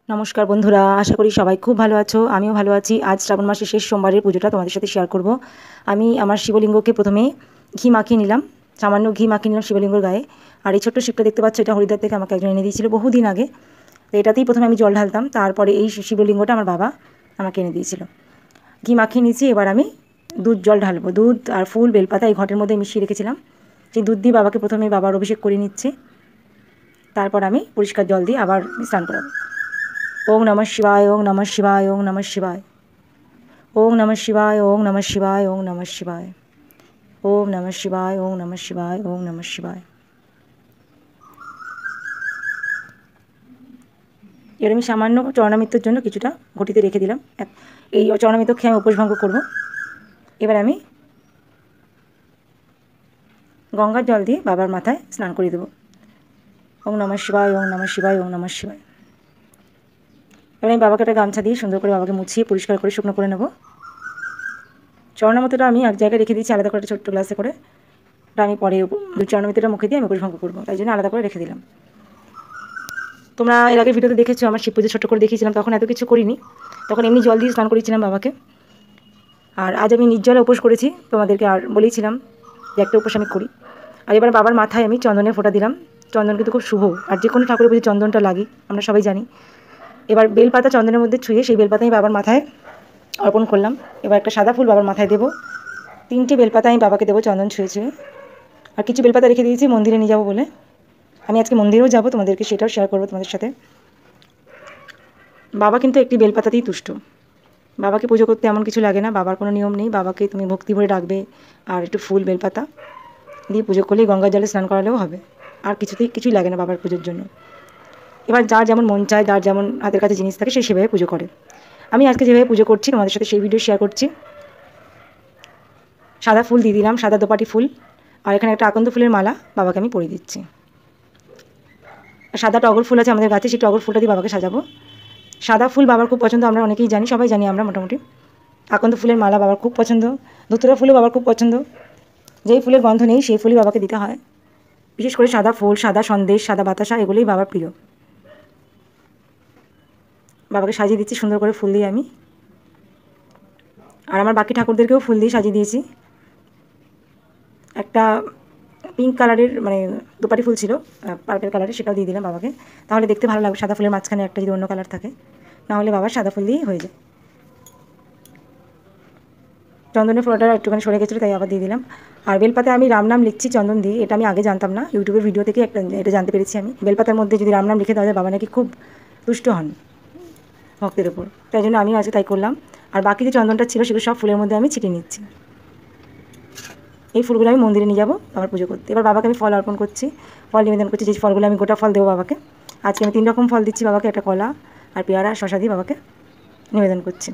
নমস্কার বন্ধুরা, আশা করি সবাই খুব ভালো আছো। আমিও ভালো আছি। আজ শ্রাবণ মাসের শেষ সোমবারের পুজোটা তোমাদের সাথে শেয়ার করব। আমি আমার শিবলিঙ্গকে প্রথমে ঘি মাখিয়ে নিলাম, সামান্য ঘি মাখিয়ে নিলাম শিবলিঙ্গর গায়ে। আর এই ছোট্ট শিবটা দেখতে পাচ্ছ, এটা হরিদ্বার থেকে আমাকে একজন এনে দিয়েছিল বহুদিন আগে। তো এটাতেই প্রথমে আমি জল ঢালতাম, তারপরে এই শিবলিঙ্গটা আমার বাবা আমাকে এনে দিয়েছিল। ঘি মাখিয়ে নিয়েছি, এবার আমি দুধ জল ঢালবো। দুধ আর ফুল বেলপাতা এই ঘটের মধ্যে মিশিয়ে রেখেছিলাম। সেই দুধ দিয়ে বাবাকে প্রথমে বাবার অভিষেক করে নিচ্ছে, তারপর আমি পরিষ্কার জল দিয়ে আবার স্নান করাবো। ওং নমঃ শিবায়, ওং নমঃ শিবায়, ওং নমঃ শিবায়, ওং নমঃ শিবায়, ওং নমঃ শিবায়, ওং নমঃ শিবায়, ওং নমঃ শিবায়, ওং নমঃ শিবায়, ওং নমঃ শিবায়। এর আমি সামান্য চরণামৃত্যুর জন্য কিছুটা ঘটিতে রেখে দিলাম। এই চরণামৃত্য খেয়ে আমি উপোস ভঙ্গ করবো। এবার আমি গঙ্গার জল দিয়ে বাবার মাথায় স্নান করিয়ে দেবো। ওং নমঃ শিবায়, ওং নমঃ শিবায়, ওং নমঃ শিবায়। এবার আমি বাবাকে একটা গামছা দিয়ে সুন্দর করে বাবাকে মুছিয়ে পরিষ্কার করে শুকনো করে নেব। চরণামৃত্যটা আমি এক জায়গায় রেখে দিয়েছি আলাদা করে, ছোট্ট গ্লাসে করে। ওটা আমি পরে চরণামৃত্যটা মুখে দিয়ে আমি উপোস ভঙ্গ করবো, তাই জন্য আলাদা করে রেখে দিলাম। তোমরা এর আগে ভিডিওতে দেখেছো আমার শিব পুজো ছোট্ট করে দেখিয়েছিলাম, তখন এত কিছু করিনি, তখন এমনি জল দিয়ে স্নান করেছিলাম বাবাকে। আর আজ আমি নির্জলে উপোস করেছি, তোমাদেরকে আর বলেছিলাম যে একটা উপোস আমি করি। আর এবার বাবার মাথায় আমি চন্দনের ফোঁটা দিলাম। চন্দন কিন্তু খুব শুভ, আর যে কোনো ঠাকুরের পুজো চন্দনটা লাগে, আমরা সবাই জানি। এবার বেলপাতা চন্দনের মধ্যে ছুঁয়ে সেই বেলপাতা আমি বাবার মাথায় অর্পণ করলাম। এবার একটা সাদা ফুল বাবার মাথায় দেবো। 3টে বেলপাতা আমি বাবাকে দেবো চন্দন ছুঁয়ে ছুঁয়ে। আর কিছু বেলপাতা রেখে দিয়েছি মন্দিরে নিয়ে যাবো বলে। আমি আজকে মন্দিরেও যাবো, তোমাদেরকে সেটাও শেয়ার করবো তোমাদের সাথে। বাবা কিন্তু একটি বেলপাতাতেই তুষ্ট। বাবাকে পুজো করতে এমন কিছু লাগে না, বাবার কোনো নিয়ম নেই। বাবাকে তুমি ভক্তি ভরে ডাকবে, আর একটু ফুল বেলপাতা দিয়ে পুজো করলেই, গঙ্গা জলে স্নান করালেও হবে। আর কিছুই লাগে না বাবার পুজোর জন্য। এবার যার যেমন মন চায়, যার যেমন হাতের কাছে জিনিস থাকে, সে সেভাবে পুজো করে। আমি আজকে যেভাবে পুজো করছি তোমাদের সাথে সেই ভিডিও শেয়ার করছি। সাদা ফুল দিয়ে দিলাম, সাদা দোপাটি ফুল। আর এখানে একটা আকন্দ ফুলের মালা বাবাকে আমি পরিয়ে দিচ্ছি। সাদা টগর ফুল আছে আমাদের গাছে, সেই টগর ফুলটা দিয়ে বাবাকে সাজাবো। সাদা ফুল বাবার খুব পছন্দ, আমরা অনেকেই জানি, সবাই জানি আমরা মোটামুটি। আকন্দ ফুলের মালা বাবার খুব পছন্দ, ধুতুরা ফুলও বাবার খুব পছন্দ। যেই ফুলের গন্ধ নেই সেই ফুলই বাবাকে দিতে হয়। বিশেষ করে সাদা ফুল, সাদা সন্দেশ, সাদা বাতাসা, এগুলোই বাবার প্রিয়। বাবাকে সাজিয়ে দিচ্ছি সুন্দর করে ফুল দিয়ে আমি। আর আমার বাকি ঠাকুরদেরকেও ফুল দিয়ে সাজিয়ে দিয়েছি। একটা পিঙ্ক কালারের মানে দুপাটি ফুল ছিল, পার্পেল কালারের, সেটাও দিয়ে দিলাম বাবাকে। তাহলে দেখতে ভালো লাগবে, সাদা ফুলের মাঝখানে একটা যদি অন্য কালার থাকে। নাহলে বাবার সাদা ফুল দিয়েই হয়ে যায়। চন্দনের ফোঁটাটা একটুখানি সরে গেছিলো, তাই আবার দিয়ে দিলাম। আর বেলপাতায় আমি রাম নাম লিখছি চন্দন দিয়ে, এটা আমি আগে জানতাম না, ইউটিউবের ভিডিও থেকে এটা জানতে পেরেছি আমি। বেলপাতার মধ্যে যদি রাম নাম লিখে দেওয়া যায়, বাবা নাকি খুব তুষ্ট হন ভক্তের ওপর, তাই জন্য আমি আজকে তাই করলাম। আর বাকি যে চন্দনটা ছিল সেগুলো সব ফুলের মধ্যে আমি ছিটিয়ে নিচ্ছি। এই ফুলগুলো আমি মন্দিরে নিয়ে যাবো আবার পুজো করতে। এবার বাবাকে আমি ফল অর্পণ করছি, ফল নিবেদন করছি। যে ফলগুলো আমি গোটা ফল দেবো বাবাকে, আজকে আমি 3 রকম ফল দিচ্ছি বাবাকে। একটা কলা আর পেয়ারা শশা দিয়ে বাবাকে নিবেদন করছি।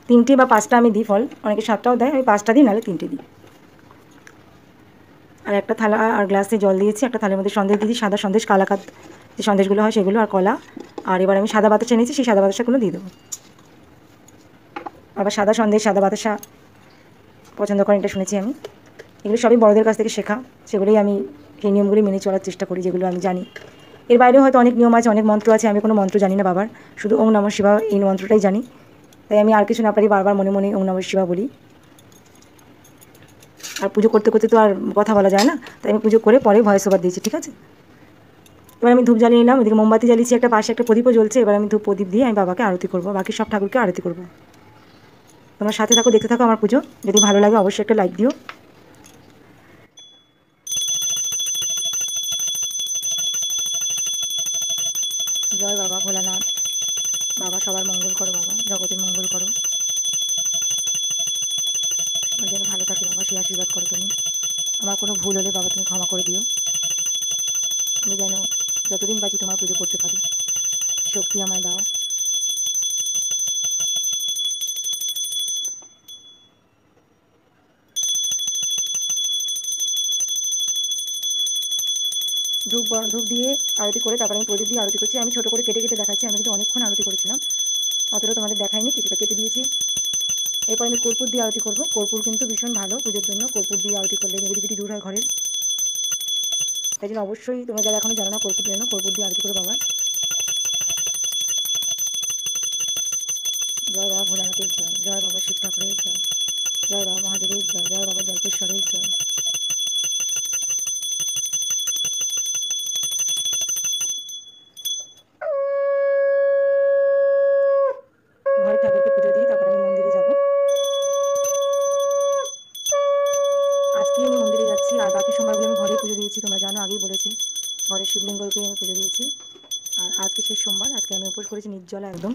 3টে বা 5টা আমি দিই ফল, অনেকে 7টাও দেয়, আমি 5টা দিই, নাহলে 3টে দিই। আর একটা থালা আর গ্লাসে জল দিয়েছি, একটা থালের মধ্যে সন্দেশ দিয়েছি, সাদা সন্দেশ, কালাকাঁদ যে সন্দেশগুলো হয় সেগুলো, আর কলা। আর এবার আমি সাদা বাতাসা নিয়েছি, সেই সাদা বাতাসাগুলো দিয়ে দেবো। আবার সাদা সন্দেশ, সাদা বাতাসা পছন্দ করেন, এটা শুনেছি আমি। এগুলো সবই বড়দের কাছ থেকে শেখা, সেগুলোই আমি সেই নিয়মগুলি মেনে চলার চেষ্টা করি, যেগুলো আমি জানি। এর বাইরেও হয়তো অনেক নিয়ম আছে, অনেক মন্ত্র আছে, আমি কোনো মন্ত্র জানি না বাবার, শুধু ওং নমঃ শিবায় এই মন্ত্রটাই জানি। তাই আমি আর কিছু না পারি, বারবার মনে মনে ওং নমঃ শিবায় বলি। আর পুজো করতে করতে তো আর কথা বলা যায় না, তাই আমি পুজো করে পরে ভয়েস ওভার দিয়েছি, ঠিক আছে। এবার আমি ধূপ জ্বালিয়ে নিলাম, এদিকে মোমবাতি জ্বালিয়েছি, একটা পাশে একটা প্রদীপও জ্বলছে। এবার আমি ধূপ প্রদীপ দিয়ে আমি বাবাকে আরতি করবো, বাকি সব ঠাকুরকে আরতি করবো। তোমার সাথে থাকো, দেখতে থাকো আমার পুজো। যদি ভালো লাগে অবশ্যই একটা লাইক দিও। জয় বাবা ভোলানাথ। বাবা সবার মঙ্গল করো, বাবা জগতের মঙ্গল করো, সবাই যেন ভালো থাকে বাবা, সেই আশীর্বাদ করো তুমি। আমার কোনো ভুল হলে বাবা তুমি ক্ষমা করে দিও। আমি যেন যতদিন বাঁচি তোমার পুজো করতে পারি, শক্তি আমায় দাও। ধূপ দিয়ে আরতি করে তারপরে আমি প্রদীপ দিয়ে আরতি করছি। আমি ছোটো করে কেটে কেটে দেখাচ্ছি, আমি কিন্তু অনেকক্ষণ আরতি করেছিলাম, অতটা তোমাদের দেখাইনি, কিছুটা কেটে দিয়েছি। এরপর আমি কর্পূর দিয়ে আরতি করবো। কর্পূর কিন্তু ভীষণ ভালো পুজোর জন্য, কর্পূর দিয়ে আরতি করলে নেগেটিভিটি দূর হয় ঘরের। তাই জন্য অবশ্যই তোমরা যারা এখনও জানো না কর্পূর দিয়ে কর্পূর দিয়ে আরতি করে বাবার। জয় বাবা ভোলানাথের জয়, জয় বাবা শিব ঠাকুরের জয়, জয় বাবা মহাদেবের জয়, জয় বাবা জল্পেশ্বরের জয়। ঘরে ঠাকুরকে পুজো দিয়ে তারপর আমি মন্দিরে যাব। আজকে আমি মন্দিরে যাচ্ছি, আর বাকি সোমবারগুলো আমি ঘরে পুজো দিয়েছি, তোমরা জানো, আগেই বলেছি। ঘরে শিবলিঙ্গকে আমি পুজো দিয়েছি। আর আজকে শেষ সোমবার, আজকে আমি উপোস করেছি নির্জলা একদম।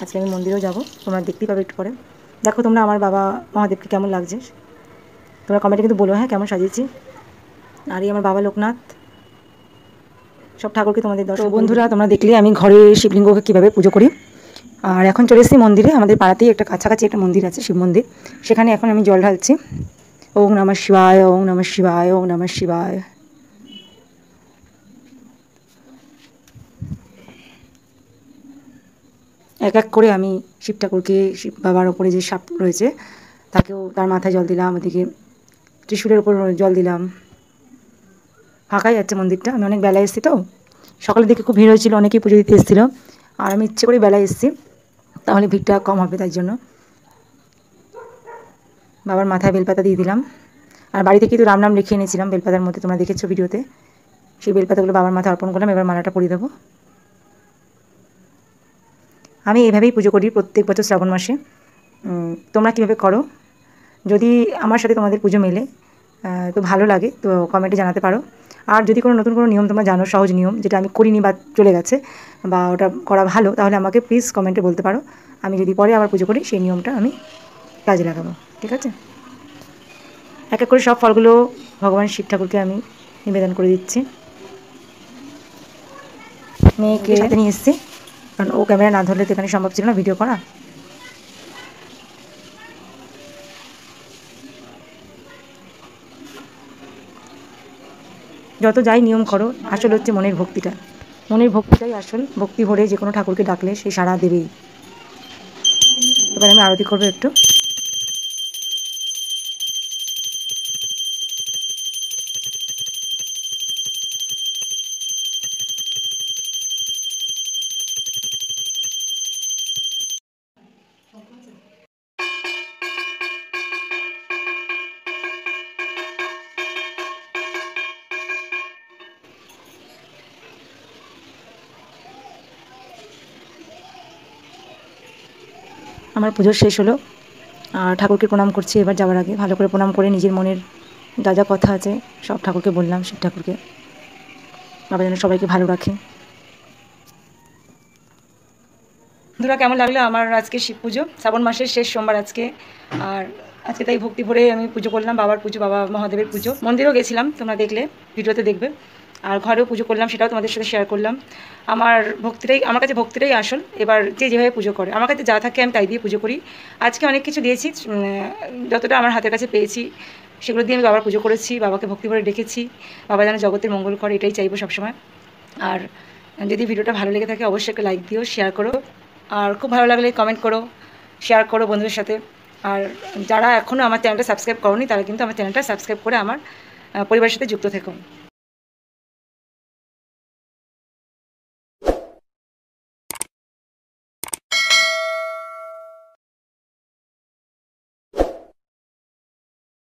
আজকে আমি মন্দিরেও যাব, তোমরা দেখতেই পাবে একটু পরে। দেখো তোমরা আমার বাবা মহাদেবকে কেমন লাগছে, তোমরা কমেন্টে কিন্তু বলো হ্যাঁ কেমন সাজিয়েছি। আর এই আমার বাবা লোকনাথ, সব ঠাকুরকে তোমাদের দর্শন। বন্ধুরা তোমরা দেখলে আমি ঘরে শিবলিঙ্গকে কীভাবে পুজো করি। আর এখন চলে এসেছি মন্দিরে, আমাদের পাড়াতেই একটা কাছাকাছি একটা মন্দির আছে, শিব মন্দির। সেখানে এখন আমি জল ঢালছি। ওম নমঃ শিবায়, ওম নমঃ শিবায়, ওম নমঃ শিবায়। এক এক করে আমি শিব ঠাকুরকে, শিব বাবার ওপরে যে সাপ রয়েছে তাকেও, তার মাথায় জল দিলাম, ওদিকে ত্রিশূলের ওপর জল দিলাম। ফাঁকাই যাচ্ছে মন্দিরটা, আমি অনেক বেলায় এসেছি তো, সকালের দিকে খুব ভিড় হয়েছিল, অনেকেই পুজো দিতে এসেছিলো। আর আমি ইচ্ছে করে বেলায় এসেছি, তাহলে ভিড়টা কম হবে, তাই জন্য বাবার মাথায় বেলপাতা দিয়ে দিলাম। আর বাড়ি থেকে তো রাম নাম লিখে এনেছিলাম বেলপাতার মধ্যে, তোমরা দেখেছো ভিডিওতে। সেই বেলপাতাগুলো বাবার মাথায় অর্পণ করলাম, এবার মালাটা পরিয়ে দেবো। আমি এইভাবেই পুজো করি প্রত্যেক বছর শ্রাবণ মাসে। তোমরা কীভাবে করো? যদি আমার সাথে তোমাদের পুজো মেলে তো ভালো লাগে, তো কমেন্টে জানাতে পারো। আর যদি কোনো নতুন কোনো নিয়ম তোমরা জানো, সহজ নিয়ম যেটা আমি করিনি বা চলে গেছে, বা ওটা করা ভালো, তাহলে আমাকে প্লিজ কমেন্টে বলতে পারো। আমি যদি পরে আবার পুজো করি সেই নিয়মটা আমি কাজে লাগাবো, ঠিক আছে? এক এক করে সব ফলগুলো ভগবান শিব ঠাকুরকে আমি নিবেদন করে দিচ্ছি। মেয়েকে সাথে নিয়ে এসেছি, কারণ ও ক্যামেরা না ধরলে তো এখানে সম্ভব ছিল না ভিডিও করা। যত যাই নিয়ম করো, আসল হচ্ছে মনের ভক্তিটা। মনের ভক্তিটাই আসল, ভক্তি ভরে যে কোনো ঠাকুরকে ডাকলে সে সাড়া দেবেই। এবার আমি আরতি করবো একটু। আমার পুজো শেষ হলো, আর ঠাকুরকে প্রণাম করছি। এবার যাওয়ার আগে ভালো করে প্রণাম করে নিজের মনের যা যা কথা আছে সব ঠাকুরকে বললাম, শিব ঠাকুরকে। বাবা যেন সবাইকে ভালো রাখে। বন্ধুরা কেমন লাগলো আমার আজকে শিব পুজো, শ্রাবণ মাসের শেষ সোমবার আজকে। আর আজকে তাই ভক্তি ভরে আমি পুজো করলাম, বাবার পুজো, বাবা মহাদেবের পুজো। মন্দিরেও গেছিলাম, তোমরা দেখলে, ভিডিওতে দেখবে। আর ঘরেও পুজো করলাম, সেটাও তোমাদের সাথে শেয়ার করলাম। আমার কাছে ভক্তিটাই আসল। এবার যে যেভাবে পুজো করে, আমার কাছে যা থাকে আমি তাই দিয়ে পুজো করি। আজকে অনেক কিছু দিয়েছি, যতটা আমার হাতের কাছে পেয়েছি সেগুলো দিয়ে আমি বাবার পুজো করেছি, বাবাকে ভক্তি ভরে ডেকেছি। বাবা যেন জগতের মঙ্গল করে, এটাই চাইবো সবসময়। আর যদি ভিডিওটা ভালো লেগে থাকে অবশ্যই একটা লাইক দিও, শেয়ার করো। আর খুব ভালো লাগলে কমেন্ট করো, শেয়ার করো বন্ধুদের সাথে। আর যারা এখনও আমার চ্যানেলটা সাবস্ক্রাইব করোনি তারা কিন্তু আমার চ্যানেলটা সাবস্ক্রাইব করে আমার পরিবারের সাথে যুক্ত থেকো।